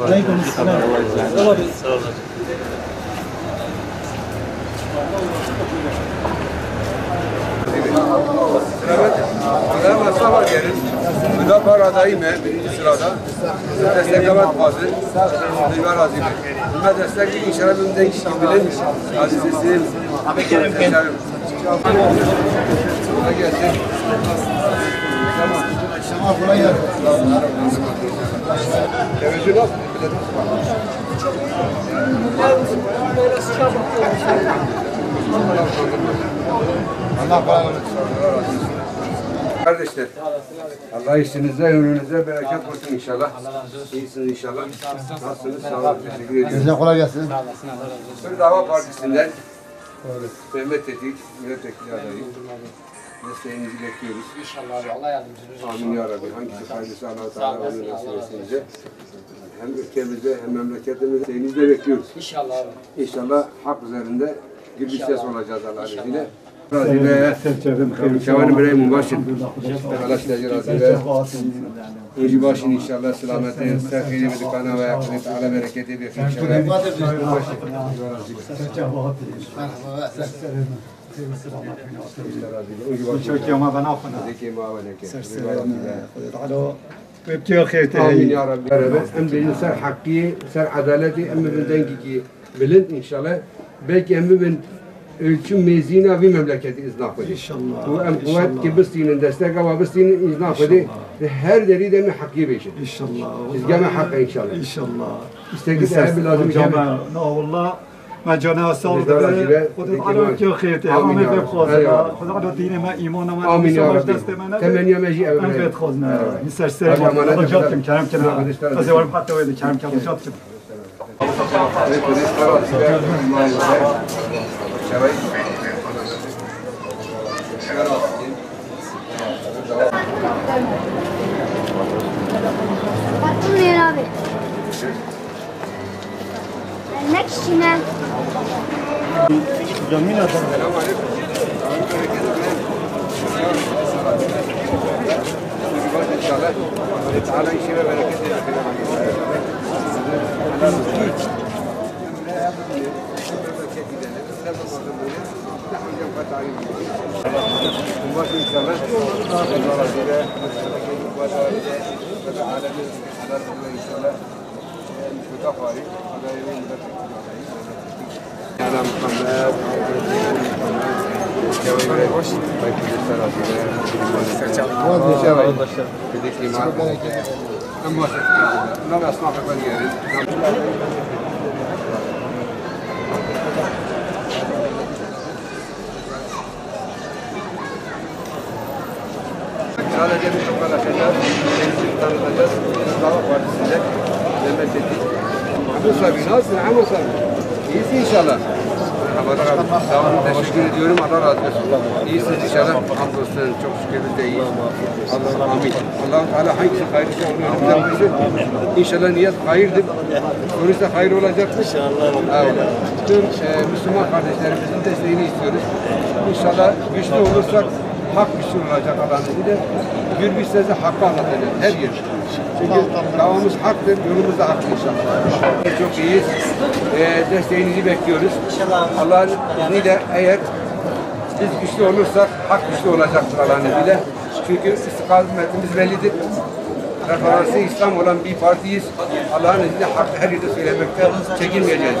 Aleykümselam. Olabilir. Sağ olun. Adaya masraf var gelin. Müdafaa adayım birinci sırada. Desteklemek bazı. Duyvar azimi. Buna destek inşallah önünde iş bilen azizesiyim. Seçerim. Kolay gelsin. Tamam. Akşama kolay gelsin. Teveccüh nasıl? Allah bağışlasın. Kardeşler, Allah işinize, ömrünüze bereket olsun inşallah. İyisiniz inşallah. Nasılsınız? Sağ olun. Teşekkür ediyorum. Size kolay gelsin. Bir Dava Partisi'nden Mehmet Tetik, milletvekili adayı. Desteğinizi bekliyoruz. İnşallah Allah yardımcınız olsun. Amin ya Rabbi. Hangisi hayırlısı Allah-u Teala onun nasip etsin bize. Hem ülkemizde hem memleketimizde desteğinizi de bekliyoruz. İnşallah abi. İnşallah hak üzerinde bir ses olacağız Allah'ın izniyle. Razı ve Şevalim Bey Mübaşir. Allah size razı ve İnci başın inşallah selameti, sefiri ve dükkanı ve yakını Teala bereketi bir inşallah. Amin ya Rabbi. Hem de ser hakkı, ser adaleti, hem de dengi bilin inşallah. Belki hem de ölçüm mezina bir memleketi iznah koydu. İnşallah. Bu en kuvvet ki bistinin destek ve bistinin iznah koydu. Her deri de mi hakkı beşin. İnşallah. İzgame hakkı inşallah. İnşallah. İstekli de hem lazım جامع والله ما جانا سال خدا على كي خيرته آمين يا همه رب. بخوزنا خدا على دين ما ایمان ما آمین یا رب. دست من تمنی مجی من اول. بيت خوزنا مستر سر أجمعنا رجعتم كلام كنا نعم. بس ورم حتى وين كلام كنا رجعتم Baktım Nehir abi. Ne kişine? İnşallah. Teala işi ve bereketi. Sadece bir toparlaşacağız, kendimizi tanıtacağız. Dava Partisi'nde Mehmet Tetik. Abu Sabi, nasılsın Abu Sabi? İyisin inşallah. Tamam, teşekkür ediyorum. Allah razı olsun. İyisiniz inşallah. Hamdolsun, çok şükür biz de iyiyiz. Allah amin. Allah-u Teala hangisi hayırlısı onu önümüze koysun. İnşallah niyet hayırdır. Sonuçta hayır olacaktır. İnşallah. Bütün Müslüman kardeşlerimizin desteğini istiyoruz. İnşallah güçlü olursak hak güçlü olacak Allah'ın izniyle. Bir sözü hakkı anlatacağız her yer. Çünkü davamız haktır, yolumuz da haktır inşallah. Çok iyiyiz. Desteğinizi bekliyoruz. Allah'ın izniyle eğer biz güçlü olursak hak güçlü olacaktır Allah'ın izniyle. Çünkü istikametimiz bellidir. Referansı İslam olan bir partiyiz. Allah'ın izniyle hakkı her yerde söylemekte çekinmeyeceğiz.